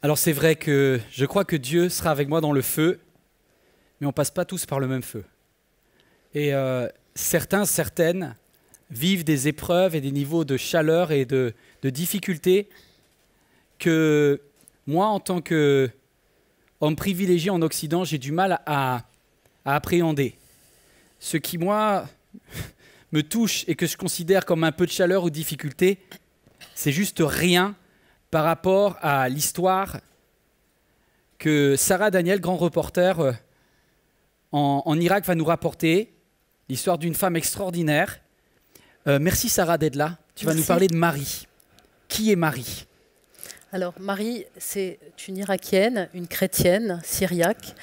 Alors c'est vrai que je crois que Dieu sera avec moi dans le feu, mais on ne passe pas tous par le même feu. Et certains, certaines vivent des épreuves et des niveaux de chaleur et de difficulté que moi, en tant qu'homme privilégié en Occident, j'ai du mal à appréhender. Ce qui, moi, me touche et que je considère comme un peu de chaleur ou de difficulté, c'est juste rien par rapport à l'histoire que Sarah Daniel, grand reporter en Irak, va nous rapporter, l'histoire d'une femme extraordinaire. Merci Sarah d'être là. Tu vas nous parler de Marie. Qui est Marie ? Alors Marie, c'est une Irakienne, une chrétienne syriaque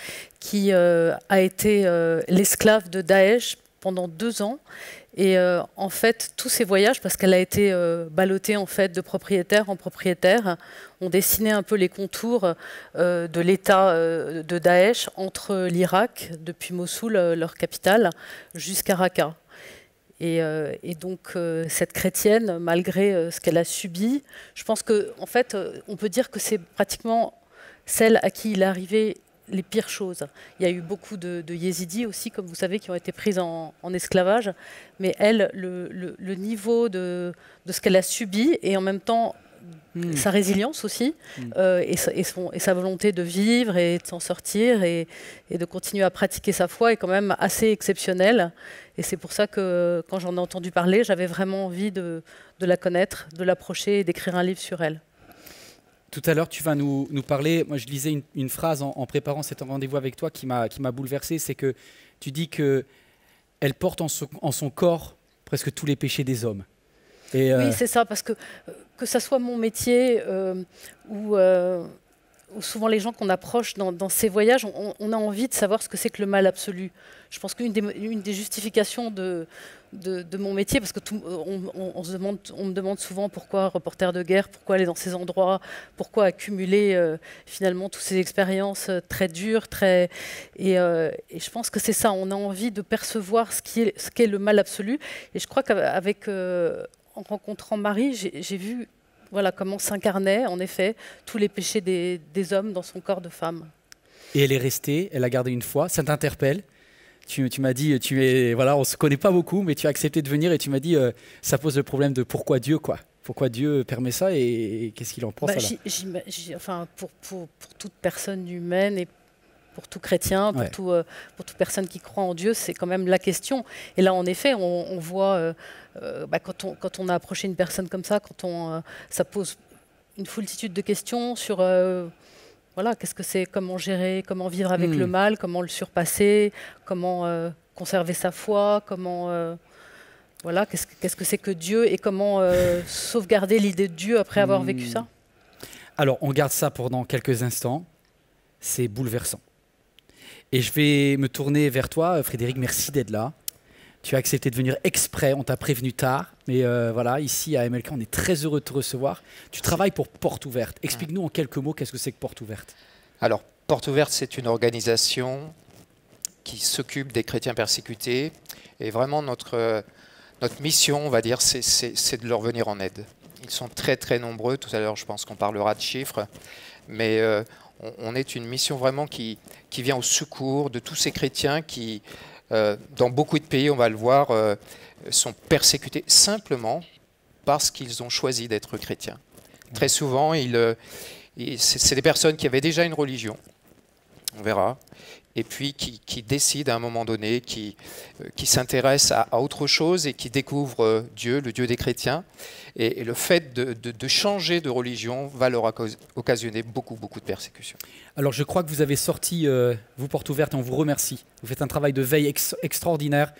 qui a été l'esclave de Daesh pendant 2 ans. Et en fait, tous ces voyages, parce qu'elle a été ballottée en fait de propriétaire en propriétaire, ont dessiné un peu les contours de l'État de Daesh entre l'Irak, depuis Mossoul, leur capitale, jusqu'à Raqqa. Et donc, cette chrétienne, malgré ce qu'elle a subi, je pense qu'en fait, on peut dire que c'est pratiquement celle à qui il est arrivé les pires choses. Il y a eu beaucoup de yézidis aussi, comme vous savez, qui ont été prises en esclavage. Mais elle, le niveau de ce qu'elle a subi, et en même temps, sa résilience aussi, et sa volonté de vivre et de s'en sortir et de continuer à pratiquer sa foi est quand même assez exceptionnelle. Et c'est pour ça que quand j'en ai entendu parler, j'avais vraiment envie de la connaître, de l'approcher et d'écrire un livre sur elle. Tout à l'heure, tu vas nous parler, moi je lisais une phrase en préparant cet rendez-vous avec toi qui m'a bouleversé, c'est que tu dis qu'elle porte en son corps presque tous les péchés des hommes. Et oui, c'est ça, parce que ça soit mon métier ou souvent les gens qu'on approche dans ces voyages, on a envie de savoir ce que c'est que le mal absolu. Je pense qu'une des justifications de mon métier, parce que on me demande souvent pourquoi reporter de guerre, pourquoi aller dans ces endroits, pourquoi accumuler finalement toutes ces expériences très dures, et je pense que c'est ça, on a envie de percevoir ce qu'est le mal absolu. Et je crois qu'avec en rencontrant Marie, j'ai vu voilà, comment s'incarnaient en effet tous les péchés des hommes dans son corps de femme. Et elle est restée, elle a gardé une foi, ça t'interpelle. Tu m'as dit, voilà, on ne se connaît pas beaucoup, mais tu as accepté de venir et tu m'as dit, ça pose le problème de pourquoi Dieu, quoi. Pourquoi Dieu permet ça et qu'est-ce qu'il en pense enfin, pour toute personne humaine et pour tout chrétien, pour toute personne qui croit en Dieu, c'est quand même la question. Et là, en effet, on voit, quand on a approché une personne comme ça, ça pose une foultitude de questions sur voilà, qu'est-ce que c'est, comment gérer, comment vivre avec le mal, comment le surpasser, comment conserver sa foi, comment voilà, qu'est-ce que c'est que Dieu et comment sauvegarder l'idée de Dieu après avoir vécu ça. Alors, on garde ça pendant quelques instants. C'est bouleversant. Et je vais me tourner vers toi, Frédéric, merci d'être là. Tu as accepté de venir exprès, on t'a prévenu tard, mais voilà, ici à MLK, on est très heureux de te recevoir. Tu travailles pour Porte Ouverte. Explique-nous en quelques mots, qu'est-ce que c'est que Porte Ouverte ? Alors, Porte Ouverte, c'est une organisation qui s'occupe des chrétiens persécutés. Et vraiment, notre mission, on va dire, c'est de leur venir en aide. Ils sont très, très nombreux. Tout à l'heure, je pense qu'on parlera de chiffres. Mais on est une mission vraiment qui vient au secours de tous ces chrétiens qui, dans beaucoup de pays, on va le voir, sont persécutés simplement parce qu'ils ont choisi d'être chrétiens. Très souvent, c'est des personnes qui avaient déjà une religion, on verra, et puis qui décident à un moment donné, qui s'intéressent à autre chose et qui découvrent Dieu, le Dieu des chrétiens. Et le fait de changer de religion va leur occasionner beaucoup, beaucoup de persécutions. Alors je crois que vous avez sorti, vous Porte Ouverte, et on vous remercie. Vous faites un travail de veille extraordinaire.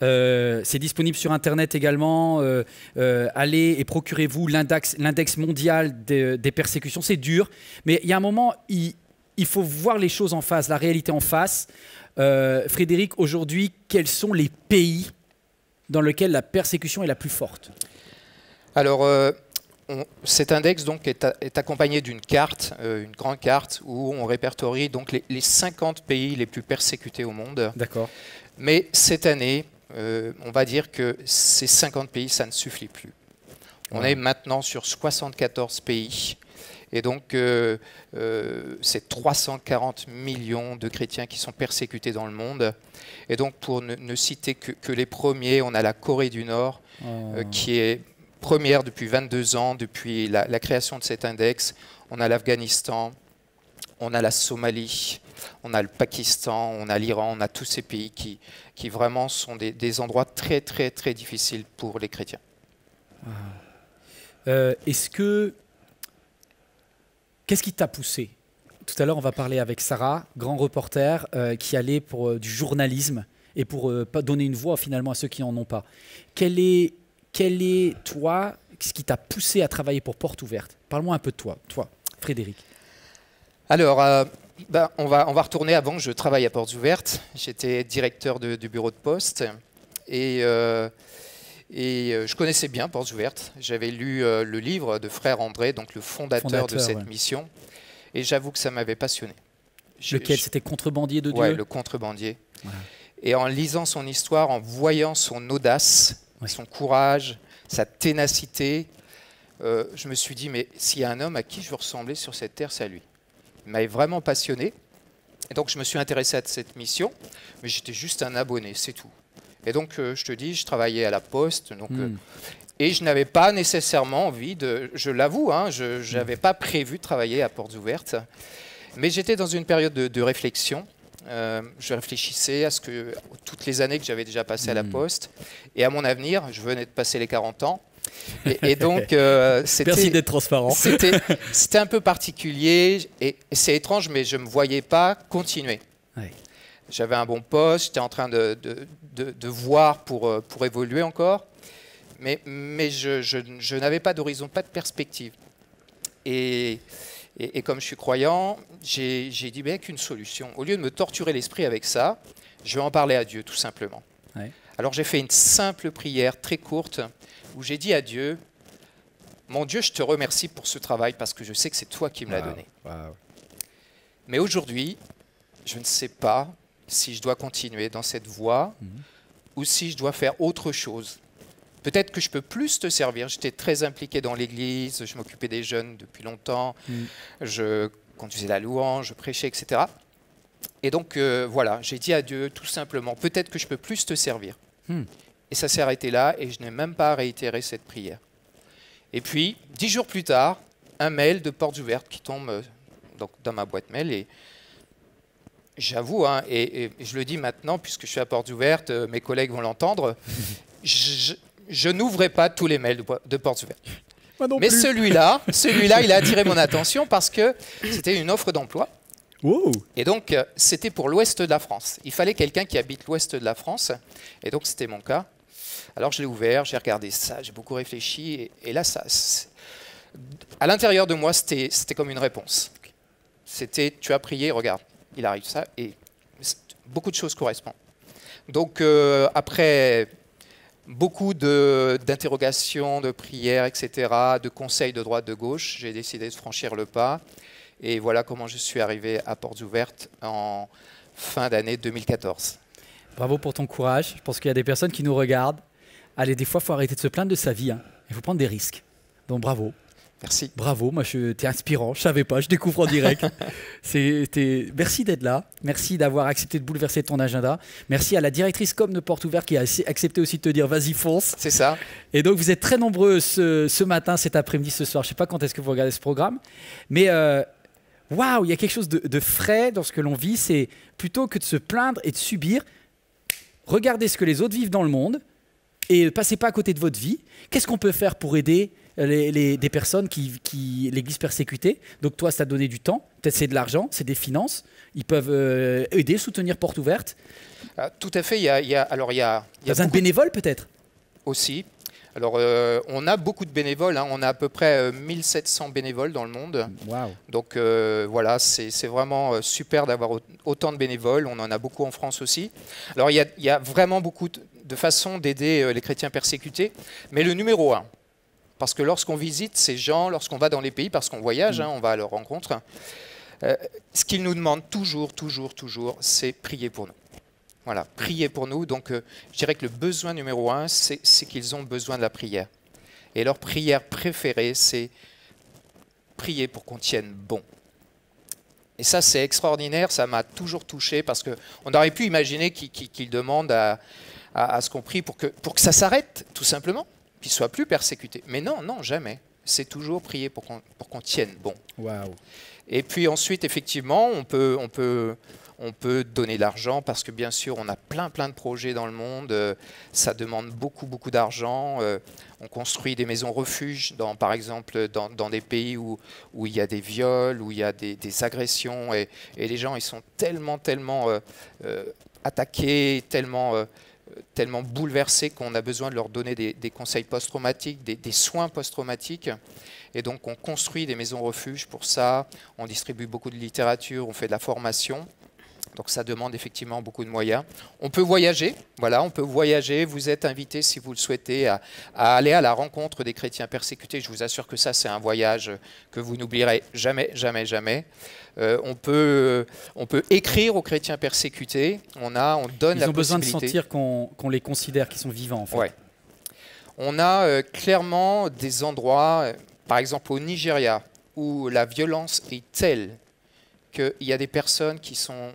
C'est disponible sur Internet également. Allez et procurez-vous l'index mondial des persécutions. C'est dur, mais il y a un moment, il faut voir les choses en face, la réalité en face. Frédéric, aujourd'hui, quels sont les pays dans lesquels la persécution est la plus forte ? Alors, cet index donc, est accompagné d'une carte, une grande carte, où on répertorie donc, les 50 pays les plus persécutés au monde. D'accord. Mais cette année, on va dire que ces 50 pays, ça ne suffit plus. On est maintenant sur 74 pays. Et donc, c'est 340 millions de chrétiens qui sont persécutés dans le monde. Et donc, pour ne citer que les premiers, on a la Corée du Nord, qui est première depuis 22 ans, depuis la création de cet index. On a l'Afghanistan, on a la Somalie, on a le Pakistan, on a l'Iran, on a tous ces pays qui vraiment sont des endroits très, très, très difficiles pour les chrétiens. Qu'est-ce qui t'a poussé? Tout à l'heure, on va parler avec Sarah, grand reporter, qui allait pour du journalisme et pour donner une voix finalement à ceux qui n'en ont pas. Quel est toi, ce qui t'a poussé à travailler pour Porte Ouverte? Parle-moi un peu de toi, Frédéric. Alors, on va retourner avant. Je travaille à Portes Ouvertes. J'étais directeur du bureau de poste et je connaissais bien Portes Ouvertes. J'avais lu le livre de Frère André, donc le fondateur de cette mission, et j'avoue que ça m'avait passionné. Lequel? C'était Contrebandier de Dieu? Oui, le Contrebandier. Voilà. Et en lisant son histoire, en voyant son audace, son courage, sa ténacité, je me suis dit, mais s'il y a un homme à qui je veux ressembler sur cette terre, c'est à lui. Il m'avait vraiment passionné. Et donc, je me suis intéressé à cette mission, mais j'étais juste un abonné, c'est tout. Et donc, je te dis, je travaillais à la Poste, donc, et je n'avais pas nécessairement envie je l'avoue, je n'avais pas prévu de travailler à Portes Ouvertes, mais j'étais dans une période de réflexion. Je réfléchissais à toutes les années que j'avais déjà passées à la Poste et à mon avenir. Je venais de passer les 40 ans. Et donc, merci d'être transparent. C'était un peu particulier et c'est étrange, mais je ne me voyais pas continuer. Ouais. J'avais un bon poste, j'étais en train de voir pour évoluer encore, mais je n'avais pas d'horizon, pas de perspective. Et comme je suis croyant, j'ai dit qu'une solution. Au lieu de me torturer l'esprit avec ça, je vais en parler à Dieu, tout simplement. Ouais. Alors j'ai fait une simple prière très courte où j'ai dit à Dieu, mon Dieu, je te remercie pour ce travail parce que je sais que c'est toi qui me l'as donné. Wow. Mais aujourd'hui, je ne sais pas si je dois continuer dans cette voie ou si je dois faire autre chose. Peut-être que je peux plus te servir. J'étais très impliqué dans l'église, je m'occupais des jeunes depuis longtemps, je conduisais la louange, je prêchais, etc. Et donc, voilà, j'ai dit à Dieu tout simplement, peut-être que je peux plus te servir. Et ça s'est arrêté là et je n'ai même pas réitéré cette prière. Et puis, 10 jours plus tard, un mail de Portes Ouvertes qui tombe donc, dans ma boîte mail et j'avoue, et je le dis maintenant puisque je suis à Portes Ouvertes, mes collègues vont l'entendre, je n'ouvrais pas tous les mails de Portes Ouvertes. Mais celui-là, il a attiré mon attention parce que c'était une offre d'emploi. Wow. Et donc, c'était pour l'ouest de la France. Il fallait quelqu'un qui habite l'ouest de la France. Et donc, c'était mon cas. Alors, je l'ai ouvert, j'ai regardé ça, j'ai beaucoup réfléchi. Et là, à l'intérieur de moi, c'était comme une réponse. C'était, tu as prié, regarde, il arrive ça. Et beaucoup de choses correspondent. Donc, après beaucoup d'interrogations, de prières, etc., de conseils de droite, de gauche, j'ai décidé de franchir le pas. Et voilà comment je suis arrivé à Portes Ouvertes en fin d'année 2014. Bravo pour ton courage. Je pense qu'il y a des personnes qui nous regardent. Allez, des fois, il faut arrêter de se plaindre de sa vie. Il faut prendre des risques. Donc, bravo. Merci. Bravo, moi, t'es inspirant. Je ne savais pas, je découvre en direct. Merci d'être là. Merci d'avoir accepté de bouleverser ton agenda. Merci à la directrice com de Portes Ouvertes qui a accepté aussi de te dire vas-y, fonce. C'est ça. Et donc, vous êtes très nombreux ce matin, cet après-midi, ce soir. Je ne sais pas quand est-ce que vous regardez ce programme. Mais waouh, il y a quelque chose de frais dans ce que l'on vit. C'est plutôt que de se plaindre et de subir. Regardez ce que les autres vivent dans le monde et ne passez pas à côté de votre vie. Qu'est-ce qu'on peut faire pour aider des personnes l'Église persécutée? Donc toi, ça t'a donné du temps, peut-être c'est de l'argent, c'est des finances. Ils peuvent aider, soutenir Portes Ouvertes. Tout à fait. Il y a besoin de bénévoles peut-être aussi. Alors, on a beaucoup de bénévoles. On a à peu près 1700 bénévoles dans le monde. Wow. Donc, voilà, c'est vraiment super d'avoir autant de bénévoles. On en a beaucoup en France aussi. Alors, il y a vraiment beaucoup de façons d'aider les chrétiens persécutés. Mais le numéro 1, parce que lorsqu'on visite ces gens, lorsqu'on va dans les pays, parce qu'on voyage, on va à leur rencontre, ce qu'ils nous demandent toujours, c'est prier pour nous. Voilà, priez pour nous. Donc, je dirais que le besoin numéro 1, c'est qu'ils ont besoin de la prière. Et leur prière préférée, c'est prier pour qu'on tienne bon. Et ça, c'est extraordinaire, ça m'a toujours touché parce qu'on aurait pu imaginer qu'il demande à ce qu'on prie pour que ça s'arrête, tout simplement, qu'il ne soit plus persécuté. Mais non, non, jamais. C'est toujours prier pour qu'on tienne bon. Waouh. Et puis ensuite, effectivement, on peut donner de l'argent parce que bien sûr, on a plein de projets dans le monde. Ça demande beaucoup d'argent. On construit des maisons refuges, par exemple, dans des pays où il y a des viols, où il y a des agressions. Et les gens, ils sont tellement attaqués, tellement bouleversés qu'on a besoin de leur donner des conseils post-traumatiques, des soins post-traumatiques. Et donc, on construit des maisons refuges pour ça. On distribue beaucoup de littérature, on fait de la formation. Donc ça demande effectivement beaucoup de moyens. On peut voyager, voilà, on peut voyager. Vous êtes invité, si vous le souhaitez, à aller à la rencontre des chrétiens persécutés. Je vous assure que ça, c'est un voyage que vous n'oublierez jamais. On peut écrire aux chrétiens persécutés. On donne la possibilité. Ils ont besoin de sentir qu'on les considère, qu'ils sont vivants, en fait. Ouais. On a clairement des endroits, par exemple au Nigeria, où la violence est telle qu'il y a des personnes qui sont...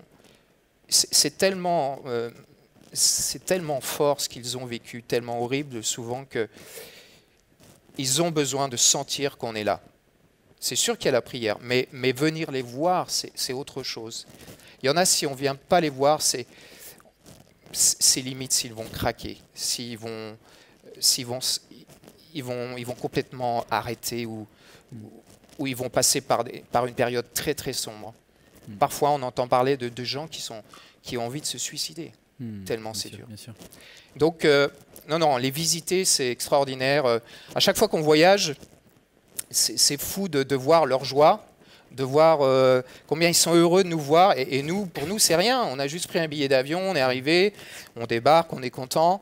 C'est tellement fort ce qu'ils ont vécu, tellement horrible souvent qu'ils ont besoin de sentir qu'on est là. C'est sûr qu'il y a la prière, mais venir les voir, c'est autre chose. Il y en a, si on ne vient pas les voir, c'est limite s'ils vont craquer, ils vont complètement arrêter ou ils vont passer par une période très sombre. Parfois, on entend parler de gens qui ont envie de se suicider, tellement c'est dur. Donc, non, les visiter, c'est extraordinaire. À chaque fois qu'on voyage, c'est fou de voir leur joie, de voir combien ils sont heureux de nous voir. Et nous, pour nous, c'est rien. On a juste pris un billet d'avion, on est arrivé, on débarque, on est content.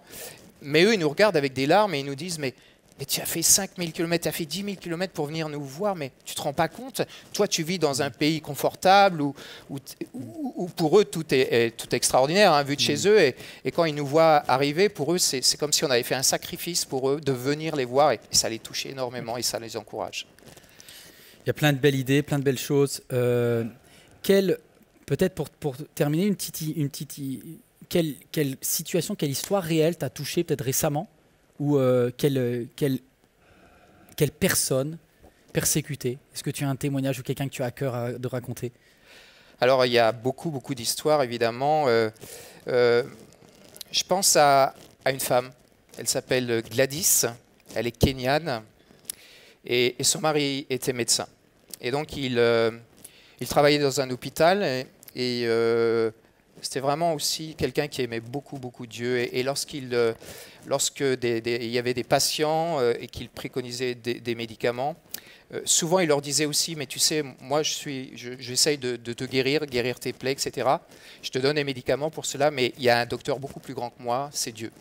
Mais eux, ils nous regardent avec des larmes et ils nous disent « Mais tu as fait 5000 km, tu as fait 10 000 km pour venir nous voir, mais tu ne te rends pas compte. Toi, tu vis dans un pays confortable où pour eux, tout est extraordinaire, hein, vu de chez eux. Et quand ils nous voient arriver, pour eux, c'est comme si on avait fait un sacrifice pour eux de venir les voir. Et ça les touche énormément et ça les encourage. Il y a plein de belles idées, plein de belles choses. Peut-être pour terminer, quelle situation, quelle histoire réelle t'a touché peut-être récemment ou quelle personne persécutée? Est-ce que tu as un témoignage ou quelqu'un que tu as à cœur de raconter? Alors, il y a beaucoup d'histoires, évidemment. Je pense à une femme. Elle s'appelle Gladys. Elle est kenyane. Et son mari était médecin. Et donc, il travaillait dans un hôpital. Et c'était vraiment aussi quelqu'un qui aimait beaucoup Dieu. Et lorsque il y avait des patients et qu'il préconisait des médicaments, souvent il leur disait aussi, mais tu sais, moi j'essaye de te guérir tes plaies, etc. Je te donne des médicaments pour cela, mais il y a un docteur beaucoup plus grand que moi, c'est Dieu.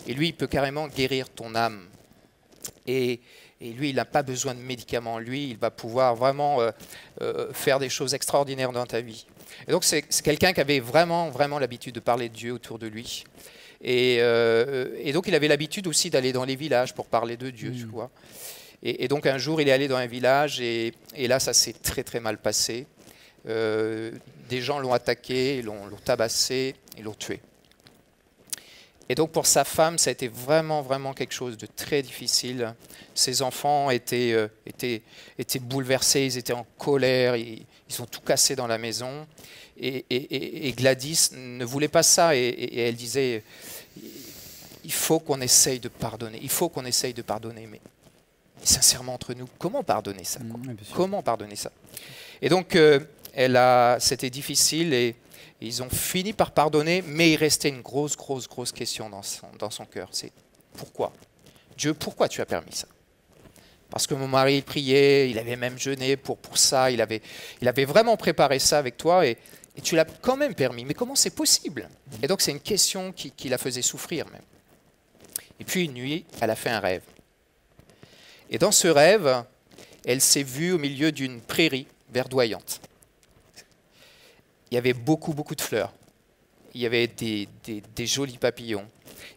Et lui, il peut carrément guérir ton âme. Et lui, il n'a pas besoin de médicaments. Lui, il va pouvoir vraiment faire des choses extraordinaires dans ta vie. Et donc, c'est quelqu'un qui avait vraiment l'habitude de parler de Dieu autour de lui. Et donc, il avait l'habitude aussi d'aller dans les villages pour parler de Dieu, tu vois. Et donc, un jour, il est allé dans un village et là, ça s'est très mal passé. Des gens l'ont attaqué, l'ont tabassé et l'ont tué. Et donc, pour sa femme, ça a été vraiment quelque chose de très difficile. Ses enfants étaient bouleversés, ils étaient en colère, ils ont tout cassé dans la maison. Et Gladys ne voulait pas ça. Et elle disait, il faut qu'on essaye de pardonner. Il faut qu'on essaye de pardonner. Mais sincèrement, entre nous, comment pardonner ça, quoi? Comment pardonner ça? Et donc, c'était difficile et ils ont fini par pardonner, mais il restait une grosse question dans son cœur. C'est pourquoi? Dieu, pourquoi tu as permis ça? Parce que mon mari, il priait, il avait même jeûné pour ça, il avait vraiment préparé ça avec toi et tu l'as quand même permis. Mais comment c'est possible? Et donc c'est une question qui la faisait souffrir même. Et puis une nuit, elle a fait un rêve. Et dans ce rêve, elle s'est vue au milieu d'une prairie verdoyante. Il y avait beaucoup de fleurs. Il y avait des jolis papillons.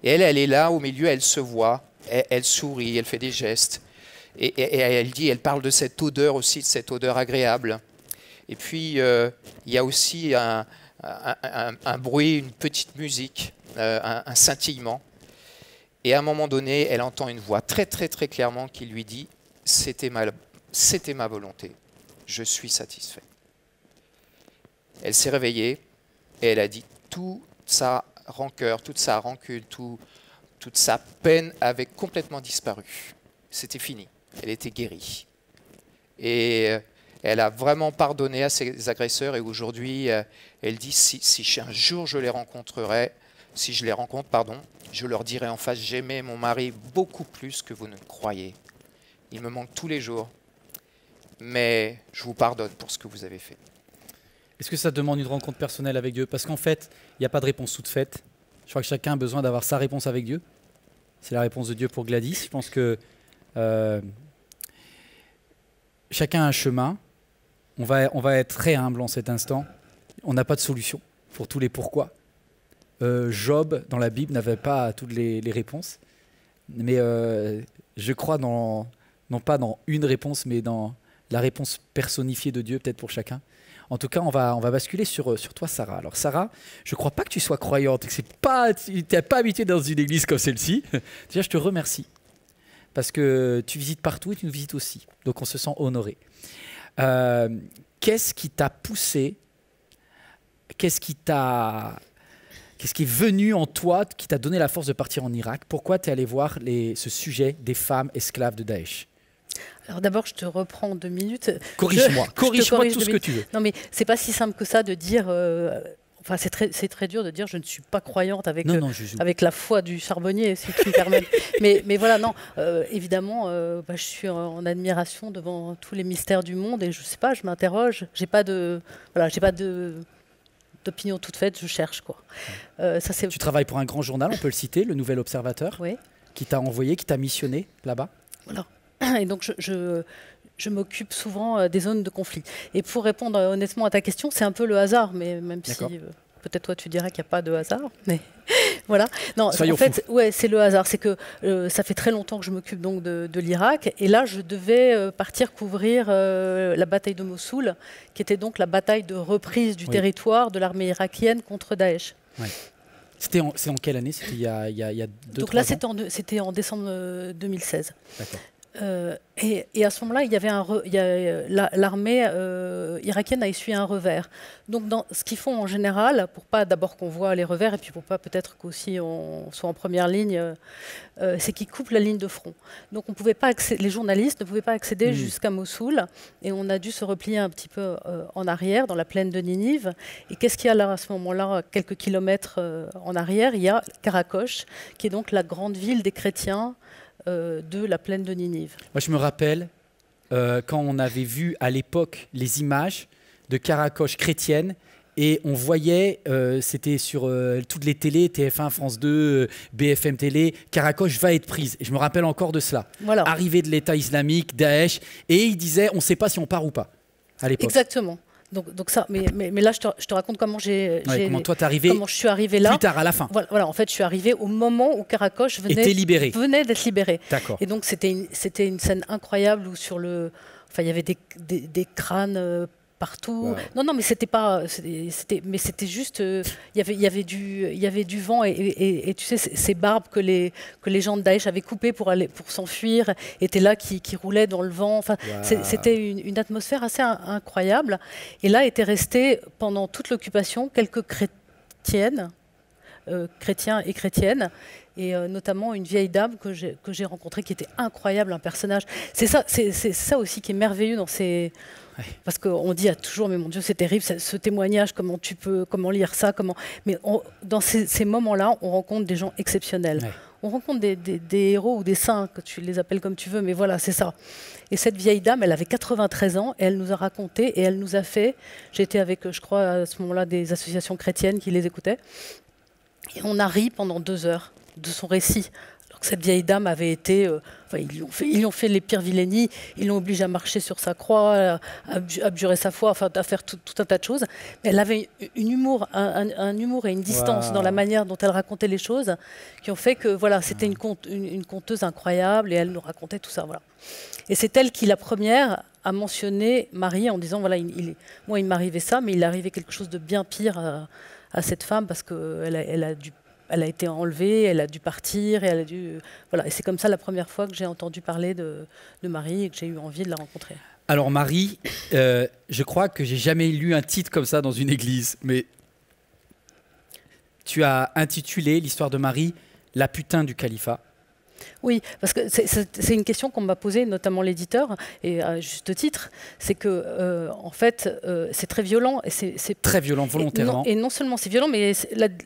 Et elle est là au milieu, elle se voit, elle sourit, elle fait des gestes. Et elle parle de cette odeur aussi, de cette odeur agréable. Et puis, il y a aussi un bruit, une petite musique, un scintillement. Et à un moment donné, elle entend une voix très très très clairement qui lui dit « C'était ma volonté, je suis satisfait ». Elle s'est réveillée et elle a dit toute sa rancœur, toute sa rancune, toute sa peine avait complètement disparu. C'était fini, elle était guérie. Et elle a vraiment pardonné à ses agresseurs et aujourd'hui, elle dit si un jour je les rencontrerai, si je les rencontre, pardon, je leur dirai en face, j'aimais mon mari beaucoup plus que vous ne le croyez. Il me manque tous les jours, mais je vous pardonne pour ce que vous avez fait. Est-ce que ça demande une rencontre personnelle avec Dieu? Parce qu'en fait, il n'y a pas de réponse toute faite. Je crois que chacun a besoin d'avoir sa réponse avec Dieu. C'est la réponse de Dieu pour Gladys. Je pense que chacun a un chemin. On va être très humble en cet instant. On n'a pas de solution pour tous les pourquoi. Job, dans la Bible, n'avait pas toutes les réponses. Mais je crois non pas dans une réponse, mais dans la réponse personnifiée de Dieu, peut-être pour chacun. En tout cas, on va basculer sur toi, Sarah. Alors, Sarah, je ne crois pas que tu sois croyante, que tu n'es pas habituée dans une église comme celle-ci. Déjà, je te remercie, parce que tu visites partout et tu nous visites aussi. Donc, on se sent honoré. Qu'est-ce qui t'a poussé? Qu'est-ce qui est venu en toi, qui t'a donné la force de partir en Irak? Pourquoi tu es allé voir ce sujet des femmes esclaves de Daesh? Alors d'abord, je te reprends 2 minutes. Corrige-moi tout ce que tu veux. Non, mais c'est pas si simple que ça de dire. Enfin, c'est très dur de dire je ne suis pas croyante avec la foi du charbonnier, si tu me permets. mais voilà, non. Évidemment, je suis en admiration devant tous les mystères du monde et je sais pas, je m'interroge. J'ai pas d'opinion toute faite. Je cherche quoi. Tu travailles pour un grand journal, on peut le citer, le Nouvel Observateur, oui. Qui t'a envoyé, qui t'a missionné là-bas. Voilà. Et donc, je m'occupe souvent des zones de conflit. Et pour répondre honnêtement à ta question, c'est un peu le hasard, mais même si peut-être toi tu dirais qu'il n'y a pas de hasard, mais voilà. Non, soyons en fait, ouais, c'est le hasard. C'est que ça fait très longtemps que je m'occupe donc de l'Irak, et là, je devais partir couvrir la bataille de Mossoul, qui était donc la bataille de reprise du territoire de l'armée irakienne contre Daesh. Ouais. C'est en quelle année? C'était il y a 2-3 ans. Donc là, c'était en décembre 2016. D'accord. Et à ce moment-là, l'armée irakienne a essuyé un revers. Donc, ce qu'ils font en général, pour pas d'abord qu'on voit les revers et puis pour pas peut-être qu'aussi on soit en première ligne, c'est qu'ils coupent la ligne de front. Donc, les journalistes ne pouvaient pas accéder jusqu'à Mossoul et on a dû se replier un petit peu en arrière dans la plaine de Ninive. Et qu'est-ce qu'il y a là à ce moment-là, quelques kilomètres en arrière? Il y a Karakosh, qui est donc la grande ville des chrétiens de la plaine de Ninive. Moi, je me rappelle quand on avait vu à l'époque les images de Karakosh chrétienne et on voyait, c'était sur toutes les télés, TF1, France 2, BFM Télé, Karakosh va être prise. Et je me rappelle encore de cela. Voilà. Arrivée de l'État islamique, Daesh, et il disait, on ne sait pas si on part ou pas, à l'époque. Exactement. Donc ça, mais là, je te raconte comment comment je suis arrivée là. Plus tard, à la fin. Voilà, en fait, je suis arrivée au moment où Karakosh venait d'être libéré. D'accord. Et donc, c'était une scène incroyable où il y avait des crânes partout. Wow. Non, mais c'était juste, il y avait du vent et tu sais, ces barbes que les gens de Daesh avaient coupées pour s'enfuir étaient là qui roulaient dans le vent. Enfin, wow. C'était une atmosphère assez incroyable. Et là étaient restés pendant toute l'occupation quelques chrétiens et chrétiennes. Et notamment une vieille dame que j'ai rencontrée qui était incroyable, un personnage. C'est ça aussi qui est merveilleux dans ces... Ouais. Parce qu'on dit toujours, mais mon Dieu, c'est terrible, ce témoignage, comment lire ça, Mais dans ces moments-là, on rencontre des gens exceptionnels. Ouais. On rencontre des héros ou des saints, que tu les appelles comme tu veux, mais voilà, c'est ça. Et cette vieille dame, elle avait 93 ans, et elle nous a raconté, et elle nous a fait... J'étais avec, je crois, à ce moment-là, des associations chrétiennes qui les écoutaient. Et on a ri pendant 2 heures de son récit. Alors que cette vieille dame avait été... enfin, ils lui ont fait les pires vilainies, ils l'ont obligée à marcher sur sa croix, à abjurer sa foi, enfin, à faire tout un tas de choses. Mais elle avait un humour et une distance dans la manière dont elle racontait les choses qui ont fait que voilà, c'était une conteuse incroyable et elle nous racontait tout ça. Voilà. Et c'est elle qui, la première, a mentionné Marie en disant, voilà, moi il m'arrivait ça, mais il arrivait quelque chose de bien pire à cette femme parce qu'elle a été enlevée, elle a dû partir, et elle a dû... Voilà. Et c'est comme ça la première fois que j'ai entendu parler de Marie et que j'ai eu envie de la rencontrer. Alors Marie, je crois que j'ai jamais lu un titre comme ça dans une église, mais tu as intitulé l'histoire de Marie « La putain du califat ». Oui, parce que c'est une question qu'on m'a posée, notamment l'éditeur, et à juste titre, c'est que en fait, c'est très violent et c'est très violent volontairement. Et non seulement c'est violent, mais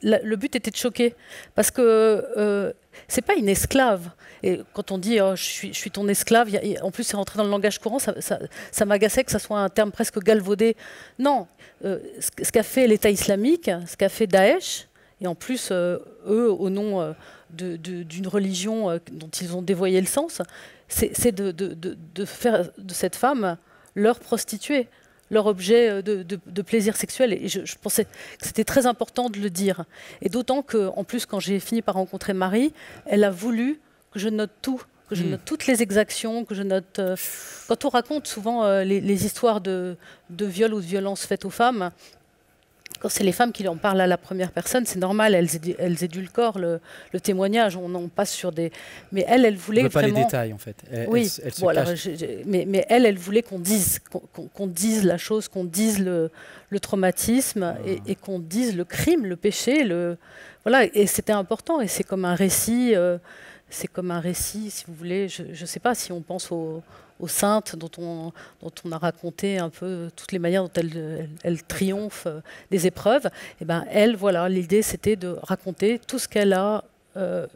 le but était de choquer, parce que c'est pas une esclave. Et quand on dit oh, je suis ton esclave, en plus c'est rentré dans le langage courant, ça m'agaçait que ça soit un terme presque galvaudé. Non, ce qu'a fait l'État islamique, ce qu'a fait Daesh, et en plus eux, au nom d'une religion dont ils ont dévoyé le sens, c'est de faire de cette femme leur prostituée, leur objet de plaisir sexuel. Et je pensais que c'était très important de le dire. Et d'autant qu'en plus, quand j'ai fini par rencontrer Marie, elle a voulu que je note tout, que je note toutes les exactions, que je note... quand on raconte souvent les histoires de viol ou de violence faites aux femmes, quand c'est les femmes qui en parlent à la première personne, c'est normal, elles édulcorent le témoignage, on passe sur des... Mais elle voulait vraiment... pas les détails, en fait. Oui, elle se voilà, cache. mais elle voulait qu'on dise la chose, qu'on dise le traumatisme et qu'on dise le crime, le péché. Voilà, et c'était important, et c'est comme un récit... si vous voulez, je ne sais pas si on pense aux saintes dont on a raconté un peu toutes les manières dont elles triomphent des épreuves. Et ben elle, voilà, l'idée c'était de raconter tout ce qu'elle a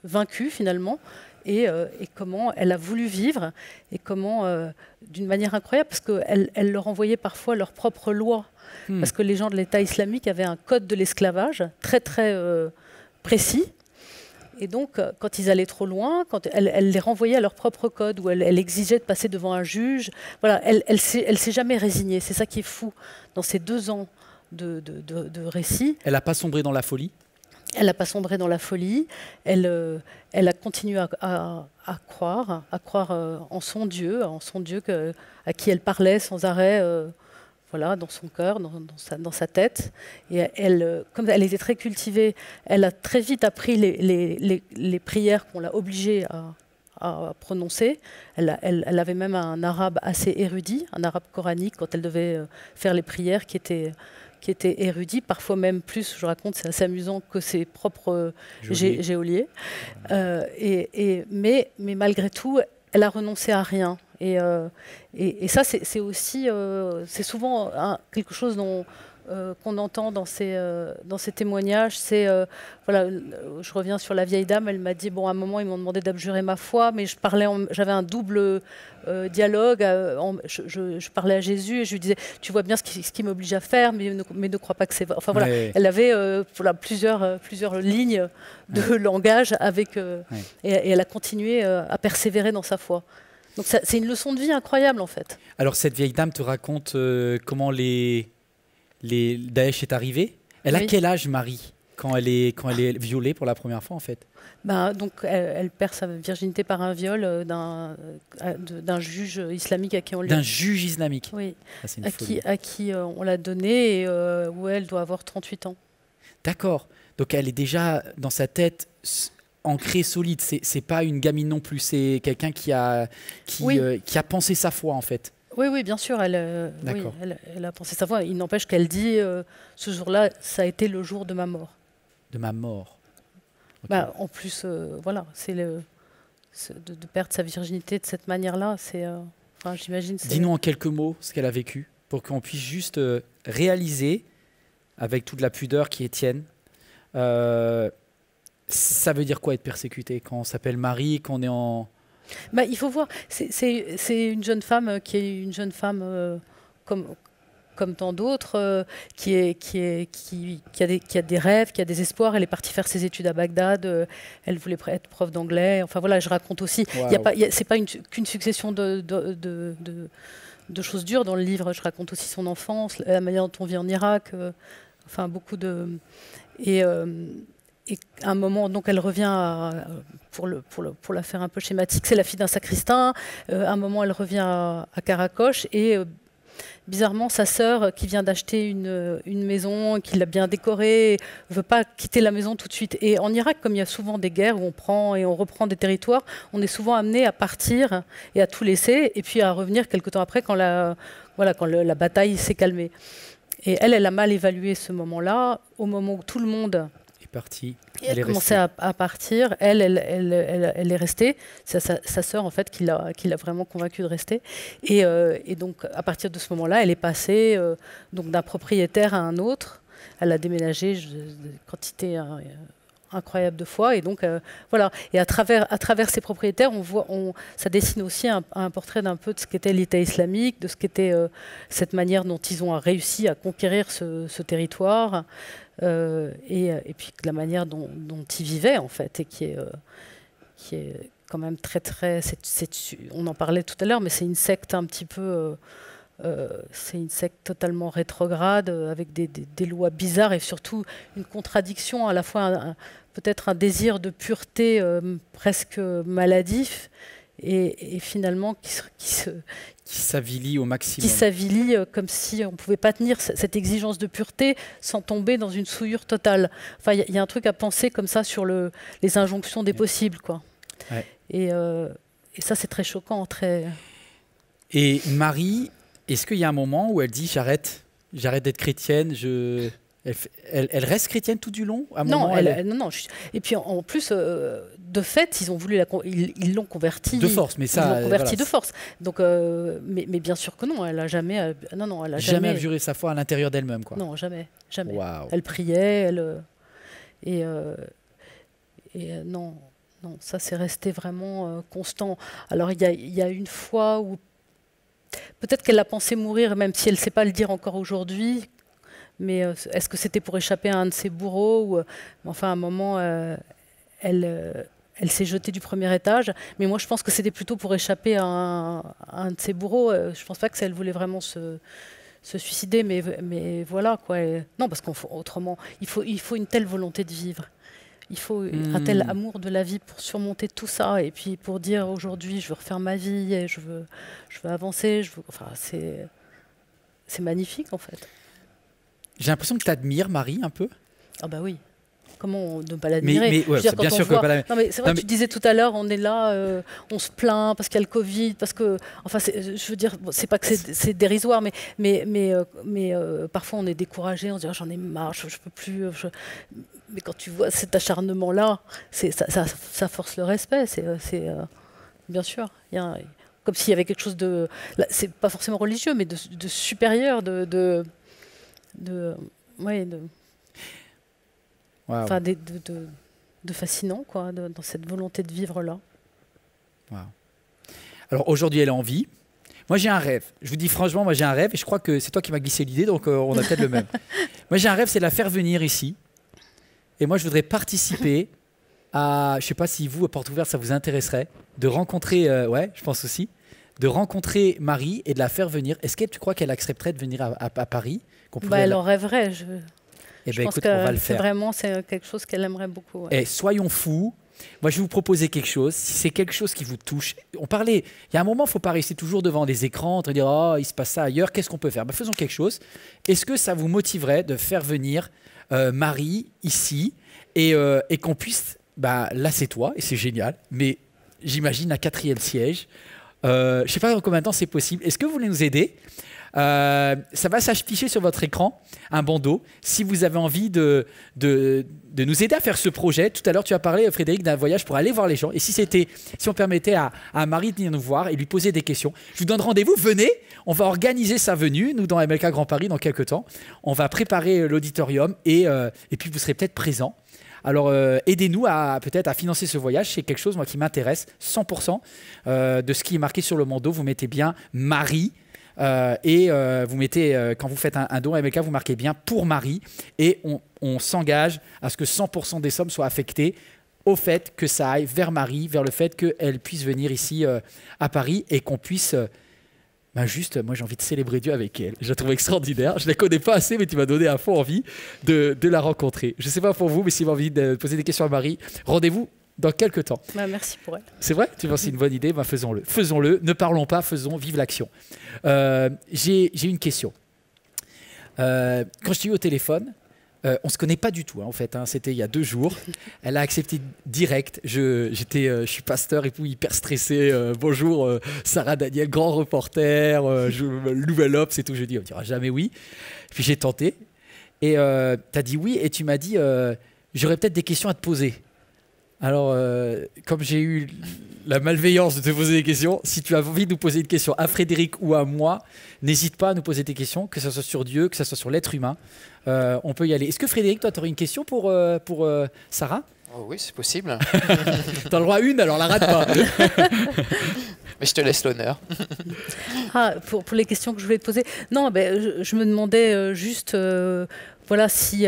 vaincu finalement et comment elle a voulu vivre et comment, d'une manière incroyable, parce qu'elle leur envoyait parfois leur propre loi, parce que les gens de l'État islamique avaient un code de l'esclavage très très précis. Et donc, quand ils allaient trop loin, quand elle les renvoyait à leur propre code, ou elle exigeait de passer devant un juge, voilà, elle s'est jamais résignée. C'est ça qui est fou dans ces 2 ans de récit. Elle n'a pas sombré dans la folie. Elle n'a pas sombré dans la folie. Elle a continué à croire en son Dieu à qui elle parlait sans arrêt. Voilà, dans son cœur, dans sa tête. Et comme elle était très cultivée, elle a très vite appris les prières qu'on l'a obligée à prononcer. Elle avait même un arabe assez érudit, un arabe coranique, quand elle devait faire les prières qui étaient érudits, parfois même plus, je raconte, c'est assez amusant, que ses propres geôliers. Mais malgré tout, elle a renoncé à rien. Et ça, c'est aussi, c'est souvent quelque chose qu'on entend dans ces témoignages. C'est, voilà, je reviens sur la vieille dame, elle m'a dit, bon, à un moment, ils m'ont demandé d'abjurer ma foi, mais j'avais un double dialogue. Je parlais à Jésus et je lui disais, tu vois bien ce qui m'oblige à faire, mais ne crois pas que c'est vrai. Enfin, voilà, elle avait voilà, plusieurs lignes de langage avec, et elle a continué à persévérer dans sa foi. Donc c'est une leçon de vie incroyable en fait. Alors cette vieille dame te raconte comment les Daesh est arrivé. Elle a quel âge, Marie, quand elle est violée pour la première fois en fait? Donc elle perd sa virginité par un viol d'un juge islamique à qui on D'un juge islamique. Oui. Ah, à qui on l'a donné et où elle doit avoir 38 ans. D'accord. Donc elle est déjà dans sa tête ancrée, solide. C'est pas une gamine non plus. C'est quelqu'un qui a pensé sa foi en fait. Oui, bien sûr. Elle a pensé sa foi. Il n'empêche qu'elle dit ce jour-là, ça a été le jour de ma mort. De ma mort. Okay. En plus, voilà, de perdre sa virginité de cette manière-là, j'imagine. Dis-nous en quelques mots ce qu'elle a vécu pour qu'on puisse juste réaliser, avec toute la pudeur qui est tienne. Ça veut dire quoi être persécuté quand on s'appelle Marie, qu'on est en... Il faut voir, c'est une jeune femme qui est une jeune femme comme tant d'autres, qui a des rêves, qui a des espoirs. Elle est partie faire ses études à Bagdad, elle voulait être prof d'anglais. Enfin voilà, je raconte aussi. Wow. C'est pas qu'une succession de choses dures dans le livre. Je raconte aussi son enfance, la manière dont on vit en Irak, enfin beaucoup de... Et à un moment, donc, elle revient, pour la faire un peu schématique, c'est la fille d'un sacristain. À un moment, elle revient à Karakoche et bizarrement, sa sœur, qui vient d'acheter une maison, qui l'a bien décorée, ne veut pas quitter la maison tout de suite. Et en Irak, comme il y a souvent des guerres où on prend et on reprend des territoires, on est souvent amené à partir et à tout laisser, et puis à revenir quelque temps après quand la bataille s'est calmée. Et elle a mal évalué ce moment-là, au moment où tout le monde est parti. Elle commençait à partir. Elle est restée. C'est sa sœur, en fait, qui l'a vraiment convaincue de rester. Et donc, à partir de ce moment-là, elle est passée donc d'un propriétaire à un autre. Elle a déménagé quantité incroyable de fois. Et donc, voilà. Et à travers ces propriétaires, ça dessine aussi un portrait d'un peu de ce qu'était l'État islamique, de ce qu'était cette manière dont ils ont réussi à conquérir ce territoire. Et puis de la manière dont ils vivaient, en fait, et qui est quand même très on en parlait tout à l'heure, mais c'est une secte un petit peu c'est une secte totalement rétrograde, avec des lois bizarres et surtout une contradiction, à la fois peut-être un désir de pureté presque maladif et finalement qui s'avilit au maximum. Qui s'avilit comme si on ne pouvait pas tenir cette exigence de pureté sans tomber dans une souillure totale. Enfin, il y a un truc à penser comme ça sur les injonctions des possibles, quoi. Ouais. Et ça, c'est très choquant. Et Marie, est-ce qu'il y a un moment où elle dit j'arrête d'être chrétienne, elle reste chrétienne tout du long? Non. Et puis en plus, de fait, ils ont voulu ils l'ont convertie de force, mais ça, ils l'ont convertie de force. Donc, mais bien sûr que non, elle a jamais, jamais abjuré sa foi à l'intérieur d'elle-même, quoi. Non, jamais. Wow. Elle priait, non, ça c'est resté vraiment constant. Alors il y a une fois où peut-être qu'elle a pensé mourir, même si elle ne sait pas le dire encore aujourd'hui. Mais est-ce que c'était pour échapper à un de ses bourreaux enfin, à un moment, elle s'est jetée du premier étage. Mais moi, je pense que c'était plutôt pour échapper à un de ses bourreaux. Je ne pense pas qu'elle voulait vraiment se suicider. Mais voilà, quoi. Non, parce qu'autrement, il faut une telle volonté de vivre. Il faut un tel amour de la vie pour surmonter tout ça. Et puis pour dire aujourd'hui, je veux refaire ma vie, et je veux avancer. Enfin, c'est magnifique, en fait. J'ai l'impression que tu admires Marie un peu. Ah bah oui. Comment ne pas l'admirer? Mais bien sûr qu'on ne peut pas l'admirer. Non mais c'est vrai que tu disais tout à l'heure, on est là, on se plaint parce qu'il y a le Covid, parce que, enfin, je veux dire, c'est pas que c'est dérisoire, mais parfois on est découragé, on se dit j'en ai marre, je peux plus. Mais quand tu vois cet acharnement-là, ça force le respect. Bien sûr. Comme s'il y avait quelque chose de, c'est pas forcément religieux, mais de supérieur, Wow. Enfin, de fascinant, quoi, dans cette volonté de vivre là. Wow. Alors aujourd'hui, elle est en vie. Moi, j'ai un rêve. Je vous dis franchement, moi, j'ai un rêve et je crois que c'est toi qui m'as glissé l'idée, donc on a peut-être le même. Moi, j'ai un rêve, c'est de la faire venir ici. Et moi, je voudrais participer à, je ne sais pas si vous, à Porte Ouverte, ça vous intéresserait, de rencontrer, ouais, je pense aussi, de rencontrer Marie et de la faire venir. Est-ce que tu crois qu'elle accepterait de venir à Paris? Elle en rêverait. Je pense qu'on va le faire. C'est quelque chose qu'elle aimerait beaucoup. Ouais. Et soyons fous. Moi, je vais vous proposer quelque chose. Si c'est quelque chose qui vous touche, on parlait. Il y a un moment, il ne faut pas rester toujours devant des écrans, et dire oh, il se passe ça ailleurs. Qu'est-ce qu'on peut faire? Faisons quelque chose. Est-ce que ça vous motiverait de faire venir Marie ici et qu'on puisse. Là, c'est toi et c'est génial. Mais j'imagine un 4e siège. Je ne sais pas dans combien de temps c'est possible. Est-ce que vous voulez nous aider? Ça va s'afficher sur votre écran, un bandeau. Si vous avez envie de nous aider à faire ce projet, tout à l'heure tu as parlé, Frédéric, d'un voyage pour aller voir les gens. Et si on permettait à Marie de venir nous voir et lui poser des questions, je vous donne rendez-vous, venez, on va organiser sa venue, nous dans MLK Grand Paris dans quelques temps. On va préparer l'auditorium et puis vous serez peut-être présents. Alors aidez-nous peut-être à financer ce voyage, c'est quelque chose moi qui m'intéresse 100%. De ce qui est marqué sur le bandeau, vous mettez bien Marie. Vous mettez, quand vous faites un don à MLK, vous marquez bien pour Marie et on s'engage à ce que 100% des sommes soient affectées au fait que ça aille vers Marie, vers le fait qu'elle puisse venir ici à Paris et qu'on puisse... moi j'ai envie de célébrer Dieu avec elle. Je la trouve extraordinaire. Je ne la connais pas assez, mais tu m'as donné à fond envie de la rencontrer. Je ne sais pas pour vous, mais si vous avez envie de poser des questions à Marie, rendez-vous dans quelques temps. Merci pour elle. C'est vrai? Tu penses que c'est une bonne idée? Faisons-le. Faisons-le. Ne parlons pas, faisons. Vive l'action. J'ai une question. Quand je t'ai eu au téléphone, on ne se connaît pas du tout, en fait. C'était il y a 2 jours. Elle a accepté direct. Je suis pasteur et tout, hyper stressé. Bonjour, Sarah Daniel, grand reporter, Nouvelle Obs et tout. Je dis, on ne dira jamais oui. Puis j'ai tenté. Et tu as dit oui et tu m'as dit, j'aurais peut-être des questions à te poser. Alors, comme j'ai eu la malveillance de te poser des questions, si tu as envie de nous poser une question à Frédéric ou à moi, n'hésite pas à nous poser tes questions, que ce soit sur Dieu, que ce soit sur l'être humain. On peut y aller. Est-ce que Frédéric, toi, tu aurais une question pour Sarah? Oh oui, c'est possible. T'as le droit à une, alors la rate pas. Mais je te laisse l'honneur. Pour les questions que je voulais te poser, non, je me demandais juste, voilà, si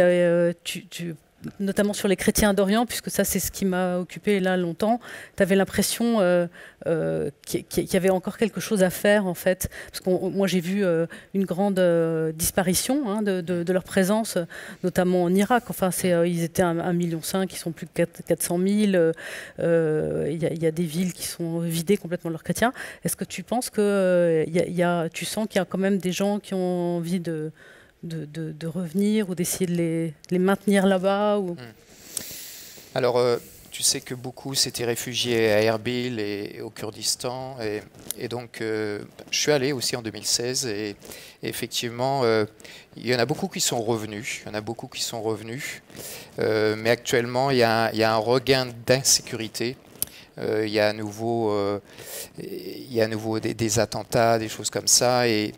notamment sur les chrétiens d'Orient, puisque ça c'est ce qui m'a occupé là longtemps, tu avais l'impression qu'il y avait encore quelque chose à faire en fait, parce que moi j'ai vu une grande disparition de leur présence, notamment en Irak. Enfin, ils étaient 1,5 million, ils sont plus de 400 000, il y a des villes qui sont vidées complètement de leurs chrétiens. Est-ce que tu penses que tu sens qu'il y a quand même des gens qui ont envie de revenir ou d'essayer de les maintenir là-bas ou... Alors, tu sais que beaucoup s'étaient réfugiés à Erbil et au Kurdistan. Et donc, je suis allé aussi en 2016. Et effectivement, il y en a beaucoup qui sont revenus. Mais actuellement, il y a un regain d'insécurité. Il y a à nouveau des attentats, des choses comme ça, et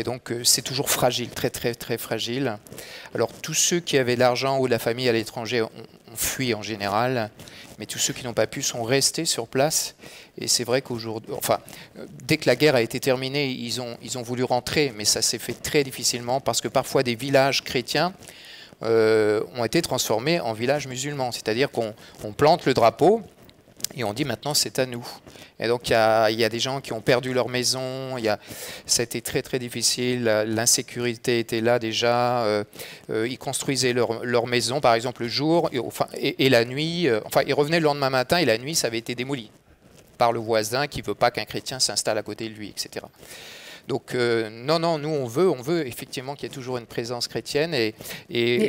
donc c'est toujours fragile, très très très fragile. Alors tous ceux qui avaient de l'argent ou de la famille à l'étranger ont fui en général, mais tous ceux qui n'ont pas pu sont restés sur place. Et c'est vrai qu'aujourd'hui, dès que la guerre a été terminée, ils ont voulu rentrer, mais ça s'est fait très difficilement parce que parfois des villages chrétiens ont été transformés en villages musulmans, c'est-à-dire qu'on plante le drapeau. Et on dit maintenant c'est à nous. Et donc il y a des gens qui ont perdu leur maison, ça a été très très difficile, l'insécurité était là déjà, ils construisaient leur maison par exemple le jour et la nuit, ils revenaient le lendemain matin et la nuit ça avait été démoli par le voisin qui ne veut pas qu'un chrétien s'installe à côté de lui, etc. Donc non, nous on veut effectivement qu'il y ait toujours une présence chrétienne. Mais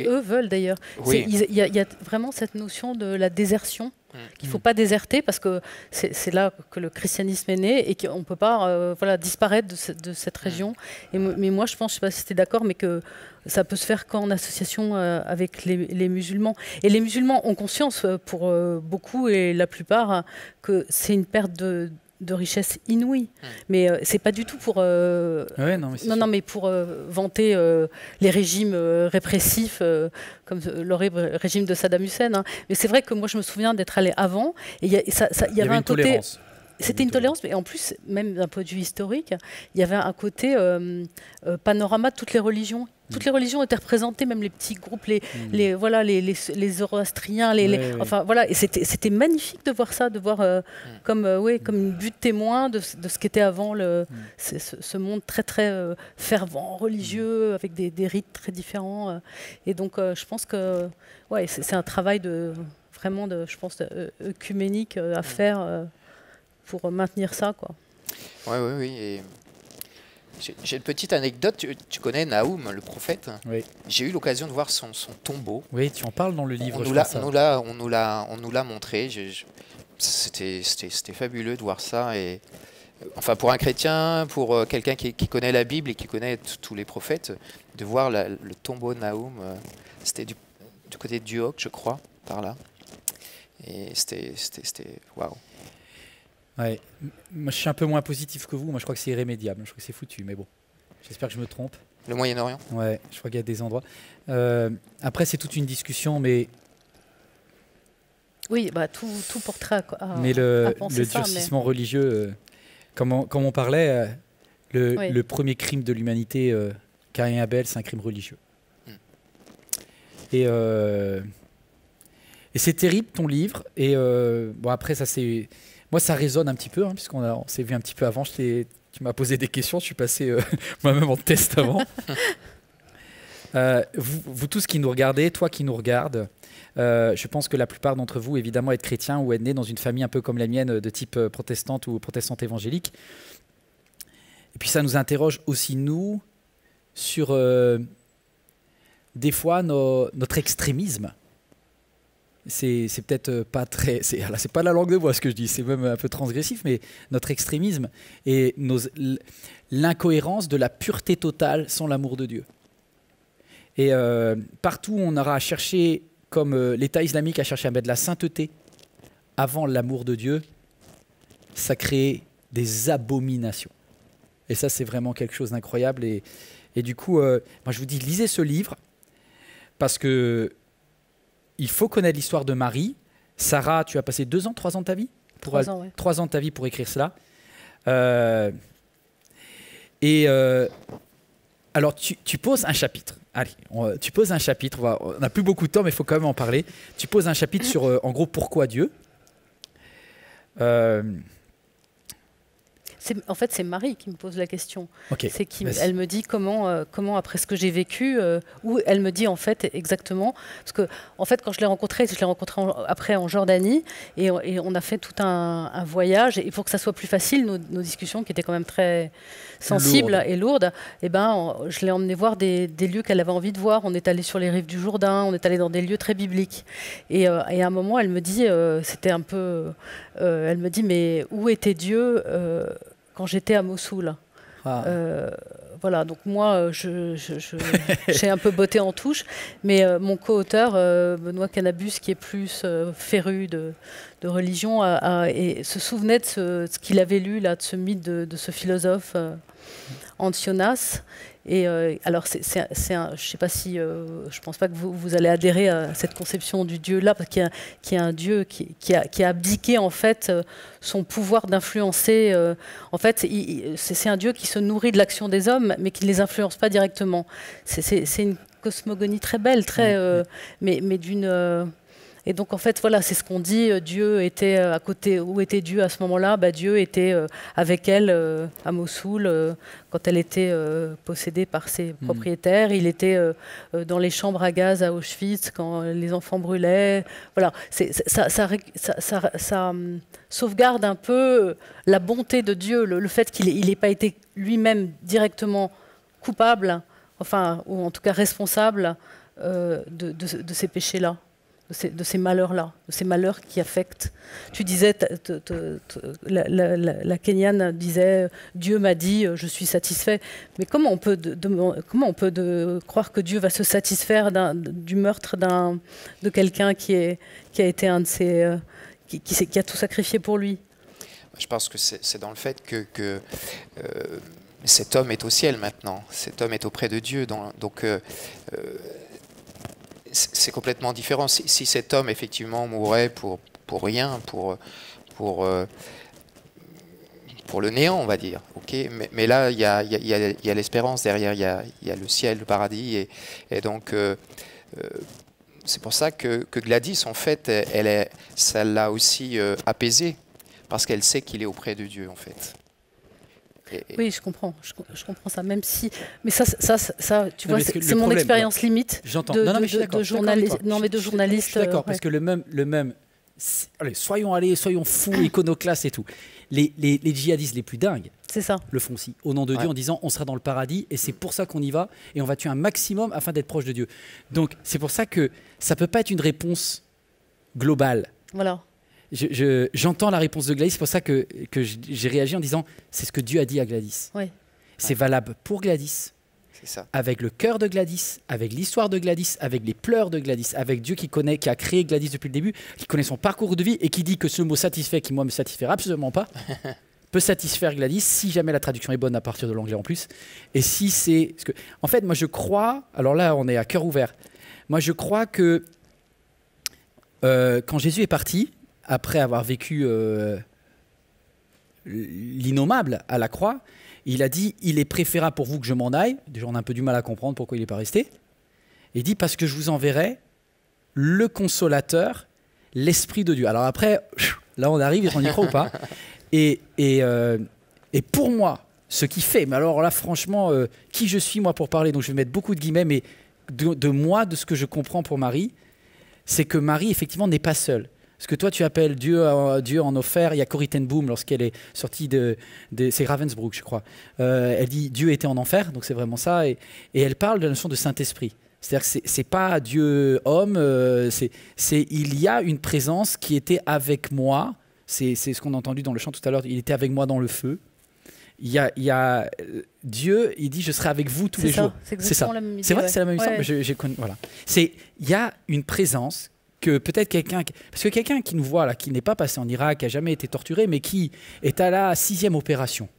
eux veulent d'ailleurs. Oui. Il y a vraiment cette notion de la désertion, qu'il ne faut pas déserter parce que c'est là que le christianisme est né et qu'on ne peut pas disparaître de cette région. Mais moi je pense, je ne sais pas si tu es d'accord, mais que ça peut se faire qu'en association avec les musulmans. Et les musulmans ont conscience pour beaucoup et la plupart que c'est une perte de richesse inouïe, mais c'est pas du tout pour mais pour vanter les régimes répressifs comme le régime de Saddam Hussein. Mais c'est vrai que moi je me souviens d'être allé avant et il y avait un côté. C'était une tolérance, mais en plus, même d'un point de vue historique, il y avait un côté panorama de toutes les religions. Toutes les religions étaient représentées, même les petits groupes, les zoroastriens, enfin voilà, et c'était magnifique de voir ça, de voir comme une butte témoin de ce qu'était avant ce monde très très fervent, religieux, avec des rites très différents. Et donc je pense que c'est un travail vraiment œcuménique à faire. Pour maintenir ça, quoi. Oui. Et j'ai une petite anecdote. Tu connais Naoum, le prophète? Oui. J'ai eu l'occasion de voir son tombeau. Oui, tu en parles dans le livre. On nous l'a montré. C'était fabuleux de voir ça. Et pour un chrétien, pour quelqu'un qui connaît la Bible et qui connaît tous les prophètes, de voir le tombeau de Naoum, c'était du côté de Duhok, je crois, par là. Et c'était waouh. Ouais. Moi, je suis un peu moins positif que vous. Moi, je crois que c'est irrémédiable. Je crois que c'est foutu, mais bon. J'espère que je me trompe. Le Moyen-Orient? Ouais, je crois qu'il y a des endroits. Après, c'est toute une discussion, mais... Oui, tout portera à mais le penser durcissement religieux, comme on parlait, Oui. Le premier crime de l'humanité, Caïn et Abel, c'est un crime religieux. Et c'est terrible ton livre. Et bon, après, moi, ça résonne un petit peu, hein, puisqu'on s'est vu un petit peu avant. Tu m'as posé des questions, je suis passé moi-même en test avant. Vous tous qui nous regardez, toi qui nous regardes, je pense que la plupart d'entre vous, évidemment, êtes chrétiens ou êtes nés dans une famille un peu comme la mienne, de type protestante ou protestante évangélique. Et puis ça nous interroge aussi, nous, sur des fois notre extrémisme. C'est peut-être pas très... C'est pas la langue de bois ce que je dis, c'est même un peu transgressif, mais notre extrémisme et l'incohérence de la pureté totale sans l'amour de Dieu. Et partout où on aura cherché, comme l'État islamique a cherché à mettre de la sainteté avant l'amour de Dieu, ça crée des abominations. Et ça, c'est vraiment quelque chose d'incroyable. Et du coup, moi, je vous dis, lisez ce livre, parce que il faut connaître l'histoire de Marie. Sarah, tu as passé 2 ans, 3 ans de ta vie 3 ans, ouais. 3 ans de ta vie pour écrire cela. Alors, tu poses un chapitre. Allez, tu poses un chapitre. On n'a plus beaucoup de temps, mais il faut quand même en parler. Tu poses un chapitre sur, en gros, pourquoi Dieu. En fait, c'est Marie qui me pose la question. Okay. Elle me dit comment après ce que j'ai vécu, où elle me dit en fait exactement, parce que en fait quand je l'ai rencontrée après en Jordanie, et on a fait tout un voyage, et pour que ça soit plus facile, nos discussions qui étaient quand même très sensibles et lourdes, et je l'ai emmenée voir des lieux qu'elle avait envie de voir. On est allé sur les rives du Jourdain, on est allé dans des lieux très bibliques, et à un moment elle me dit, c'était un peu, elle me dit, mais où était Dieu quand j'étais à Mossoul? Voilà, donc moi, j'ai un peu botté en touche, mais mon co-auteur, Benoît Canabus, qui est plus féru de religion, et se souvenait de ce qu'il avait lu, là, de ce mythe de ce philosophe Antionas. Et alors, je sais pas si, je pense pas que vous allez adhérer à cette conception du Dieu-là, parce qu'il y a un Dieu qui a abdiqué en fait son pouvoir d'influencer. En fait, c'est un Dieu qui se nourrit de l'action des hommes, mais qui ne les influence pas directement. C'est une cosmogonie très belle, mais d'une... Et donc, en fait, voilà, c'est ce qu'on dit. Dieu était à côté. Où était Dieu à ce moment-là? Dieu était avec elle à Mossoul quand elle était possédée par ses propriétaires. Il était dans les chambres à gaz à Auschwitz quand les enfants brûlaient. Voilà, ça sauvegarde un peu la bonté de Dieu, le fait qu'il n'ait pas été lui-même directement coupable, enfin, ou en tout cas responsable de ces péchés-là. De ces malheurs-là, de ces malheurs qui affectent. Tu disais, la Kenyane disait, Dieu m'a dit, je suis satisfait. Mais comment on peut croire que Dieu va se satisfaire du meurtre de quelqu'un qui a été un de ses, qui a tout sacrifié pour lui? Je pense que c'est dans le fait que cet homme est au ciel maintenant. Cet homme est auprès de Dieu. Donc c'est complètement différent. Si cet homme, effectivement, mourait pour rien, pour le néant, on va dire. Okay, mais là, il y a l'espérance derrière, il y a le ciel, le paradis. Et donc, c'est pour ça que Gladys, en fait, ça l'a aussi apaisée, parce qu'elle sait qu'il est auprès de Dieu, en fait. Oui, je comprends ça, même si... Mais ça tu vois, c'est mon expérience limite de journaliste. Non, mais de journaliste... Je suis d'accord, parce que le même allez, soyons fous, iconoclastes et tout. Les djihadistes les plus dingues le font aussi, au nom de Dieu, en disant on sera dans le paradis, et c'est pour ça qu'on y va, et on va tuer un maximum afin d'être proche de Dieu. Donc, c'est pour ça que ça ne peut pas être une réponse globale. Voilà. J'entends la réponse de Gladys, c'est pour ça que j'ai réagi en disant c'est ce que Dieu a dit à Gladys. Oui. C'est valable pour Gladys, avec le cœur de Gladys, avec l'histoire de Gladys, avec les pleurs de Gladys, avec Dieu qui a créé Gladys depuis le début, qui connaît son parcours de vie et qui dit que ce mot satisfait, qui moi me satisfait absolument pas, peut satisfaire Gladys si jamais la traduction est bonne à partir de l'anglais en plus. Et si c'est... En fait, moi je crois, alors là on est à cœur ouvert, moi je crois que quand Jésus est parti, après avoir vécu l'innommable à la croix. Il a dit, il est préférable pour vous que je m'en aille. Déjà, on a un peu du mal à comprendre pourquoi il n'est pas resté. Il dit, parce que je vous enverrai le consolateur, l'Esprit de Dieu. Alors après, là on arrive, on y croit ou pas. Et pour moi, ce qui fait, mais alors là franchement, qui je suis moi pour parler, donc je vais mettre beaucoup de guillemets, mais de moi, de ce que je comprends pour Marie, c'est que Marie effectivement n'est pas seule. Ce que toi tu appelles Dieu en enfer, il y a Corrie ten Boom lorsqu'elle est sortie c'est Ravensbrück je crois, elle dit Dieu était en enfer, donc c'est vraiment ça, et elle parle de la notion de Saint-Esprit. C'est-à-dire que c'est pas Dieu homme, il y a une présence qui était avec moi, c'est ce qu'on a entendu dans le chant tout à l'heure, il était avec moi dans le feu. Il y a Dieu, il dit je serai avec vous tous les jours. C'est ça. C'est vrai que c'est la même histoire. Voilà. Il y a une présence que peut-être parce que quelqu'un qui nous voit là, qui n'est pas passé en Irak, qui n'a jamais été torturé, mais qui est à la 6e opération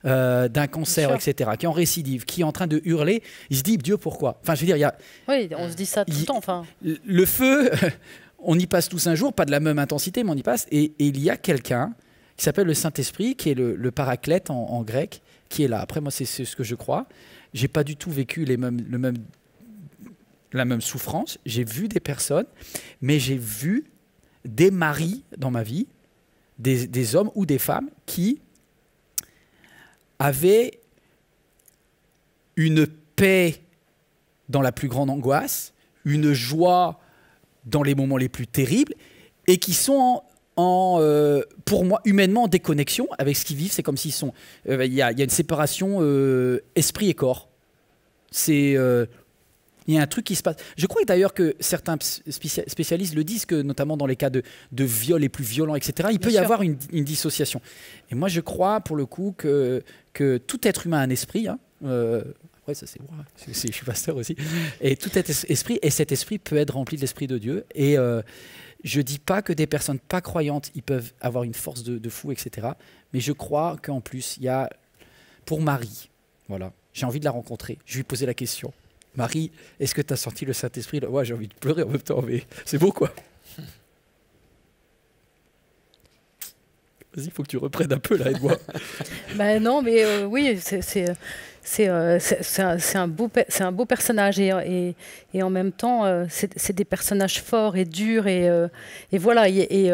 d'un cancer, etc., qui est en récidive, qui est en train de hurler, il se dit Dieu pourquoi? Enfin, je veux dire, il y a. Oui, on se dit ça tout le temps. Enfin. Le feu, on y passe tous un jour, pas de la même intensité, mais on y passe. Et il y a quelqu'un qui s'appelle le Saint-Esprit, qui est le paraclète en grec, qui est là. Après, moi, c'est ce que je crois. J'ai pas du tout vécu la même souffrance. J'ai vu des personnes, mais j'ai vu des maris dans ma vie, des hommes ou des femmes qui avaient une paix dans la plus grande angoisse, une joie dans les moments les plus terribles, et qui sont pour moi, humainement en déconnexion avec ce qu'ils vivent. C'est comme s'ils sont... Il y a une séparation esprit et corps. Il y a un truc qui se passe. Je crois d'ailleurs que certains spécialistes le disent, que notamment dans les cas de viol les plus violents, etc., il peut y avoir une dissociation. Et moi, je crois, pour le coup, que tout être humain a un esprit. Hein, après, ça, c'est moi. Je suis pasteur aussi. Et tout esprit, et cet esprit peut être rempli de l'Esprit de Dieu. Et je ne dis pas que des personnes pas croyantes, ils peuvent avoir une force de fou, etc. Mais je crois qu'en plus, il y a, pour Marie, voilà, j'ai envie de la rencontrer. Je lui poser la question. Marie, est-ce que tu as senti le Saint-Esprit? Ouais, j'ai envie de pleurer en même temps, mais c'est beau, quoi. Vas-y, il faut que tu reprennes un peu, là, aide-moi. Ben non, mais oui, c'est un beau personnage et en même temps c'est des personnages forts et durs et voilà et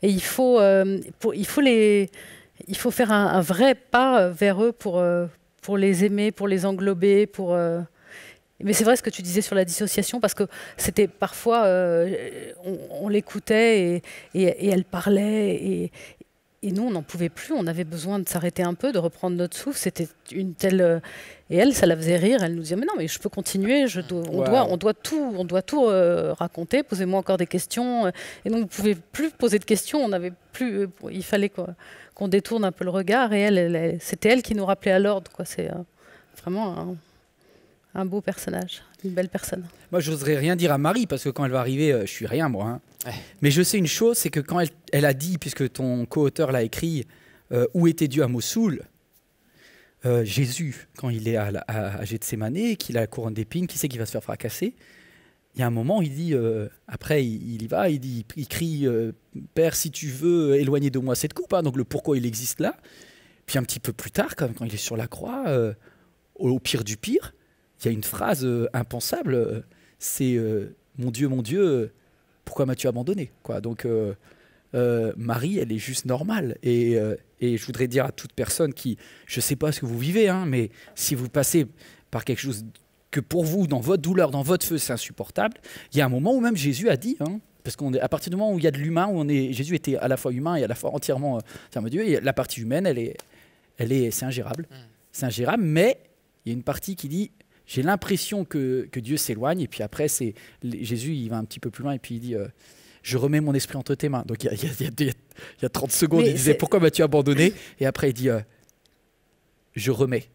il faut faire un vrai pas vers eux pour les aimer, pour les englober, mais c'est vrai ce que tu disais sur la dissociation, parce que c'était parfois on l'écoutait et elle parlait et nous, on n'en pouvait plus, on avait besoin de s'arrêter un peu, de reprendre notre souffle. C'était une telle... Et elle, ça la faisait rire. Elle nous disait, mais non, mais je peux continuer, on doit tout raconter, posez-moi encore des questions. Et donc, on ne pouvait plus poser de questions, on avait plus... il fallait qu'on détourne un peu le regard. Et c'était elle qui nous rappelait à l'ordre. C'est vraiment un beau personnage, une belle personne. Moi, je n'oserais rien dire à Marie, parce que quand elle va arriver, je suis rien, moi. Hein. Ouais. Mais je sais une chose, c'est que quand elle a dit, puisque ton co-auteur l'a écrit, où était Dieu à Mossoul, Jésus, quand il est à Gethsémanée, qu'il a la couronne d'épines, qui sait qu'il va se faire fracasser, il y a un moment, il dit, après il y va, il crie, Père, si tu veux, éloigner de moi cette coupe. Hein, donc le pourquoi il existe là. Puis un petit peu plus tard, quand il est sur la croix, au pire du pire, il y a une phrase impensable, c'est mon Dieu, pourquoi m'as-tu abandonné, quoi. Donc Marie, elle est juste normale. Et je voudrais dire à toute personne qui, je ne sais pas ce que vous vivez, hein, mais si vous passez par quelque chose que pour vous, dans votre douleur, dans votre feu, c'est insupportable, il y a un moment où même Jésus a dit, hein, parce qu'à partir du moment où il y a de l'humain, Jésus était à la fois humain et à la fois entièrement Dieu, et la partie humaine, c'est ingérable. C'est ingérable, mais il y a une partie qui dit, j'ai l'impression que Dieu s'éloigne, et puis après, Jésus, il va un petit peu plus loin, et puis il dit, je remets mon esprit entre tes mains. Donc il y a 30 secondes, il disait, pourquoi m'as-tu abandonné? Et après, il dit, je remets.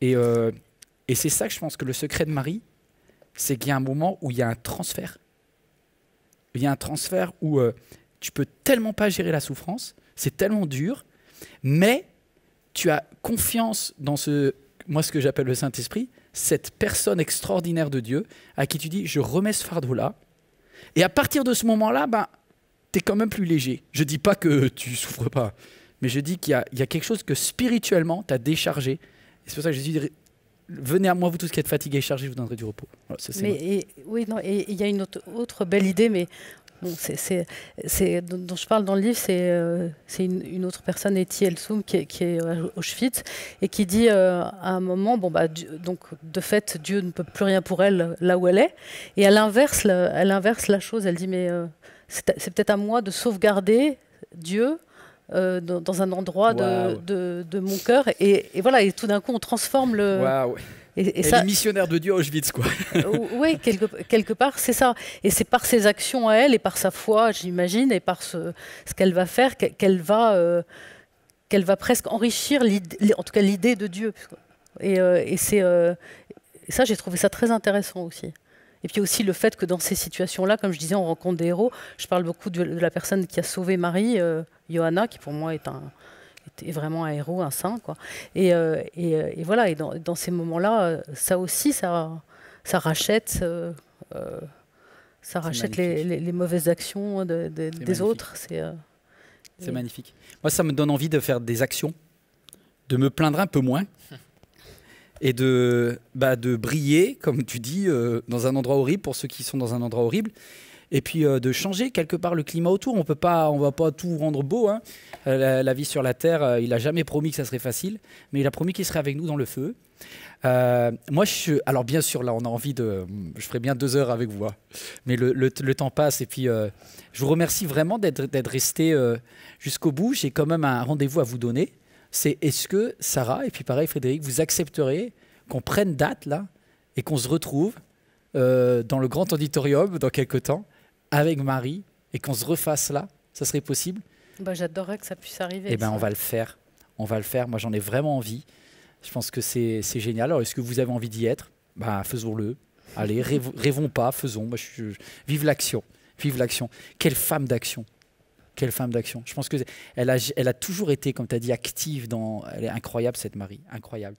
Et c'est ça que je pense que le secret de Marie, c'est qu'il y a un moment où il y a un transfert. Il y a un transfert où tu peux tellement pas gérer la souffrance, c'est tellement dur, mais tu as confiance dans ce que j'appelle le Saint-Esprit, cette personne extraordinaire de Dieu, à qui tu dis, je remets ce fardeau-là. Et à partir de ce moment-là, tu es quand même plus léger. Je ne dis pas que tu souffres pas, mais je dis qu'il y a quelque chose que spirituellement, tu as déchargé. Et c'est pour ça que Jésus dit, venez à moi, vous tous qui êtes fatigués et chargés, je vous donnerai du repos. Voilà, ça, oui, non, et il y a une autre belle idée, mais bon, dont je parle dans le livre, c'est une autre personne, Eti Elsum, qui est à Auschwitz, et qui dit à un moment, bon, bah, donc de fait, Dieu ne peut plus rien pour elle là où elle est, et elle inverse la chose, elle dit, mais c'est peut-être à moi de sauvegarder Dieu dans un endroit de mon cœur, et voilà, et tout d'un coup, on transforme le... Wow. Et ça, elle est missionnaire de Dieu à Auschwitz, quoi. Oui, quelque part, c'est ça. Et c'est par ses actions à elle et par sa foi, j'imagine, et par ce qu'elle va faire, qu'elle va presque enrichir, en tout cas, l'idée de Dieu. Et ça, j'ai trouvé ça très intéressant aussi. Et puis aussi le fait que dans ces situations-là, comme je disais, on rencontre des héros. Je parle beaucoup de la personne qui a sauvé Marie, Johanna, qui pour moi est vraiment un héros, un saint, quoi. Et voilà, et dans ces moments-là, ça aussi, ça rachète, les mauvaises actions des autres. C'est magnifique. Moi, ça me donne envie de faire des actions, de me plaindre un peu moins, et de briller, comme tu dis, dans un endroit horrible, pour ceux qui sont dans un endroit horrible. Et puis de changer quelque part le climat autour. On va pas tout rendre beau, hein. La vie sur la terre, il n'a jamais promis que ça serait facile, mais il a promis qu'il serait avec nous dans le feu. Moi, alors bien sûr, là, on a envie de... Je ferai bien 2 heures avec vous, hein. Mais le temps passe. Et puis, je vous remercie vraiment d'être resté jusqu'au bout. J'ai quand même un rendez-vous à vous donner. C'est est-ce que Sarah, et puis pareil Frédéric, vous accepterez qu'on prenne date, là, et qu'on se retrouve dans le grand auditorium dans quelques temps, avec Marie, et qu'on se refasse là? Ça serait possible? J'adorerais que ça puisse arriver. Eh bien, on va le faire. On va le faire. Moi, j'en ai vraiment envie. Je pense que c'est génial. Alors, est-ce que vous avez envie d'y être? Faisons-le. Allez, rêvons pas, faisons. Moi, vive l'action. Vive l'action. Quelle femme d'action. Quelle femme d'action. Je pense qu'elle a toujours été, comme tu as dit, active. Elle est incroyable, cette Marie. Incroyable.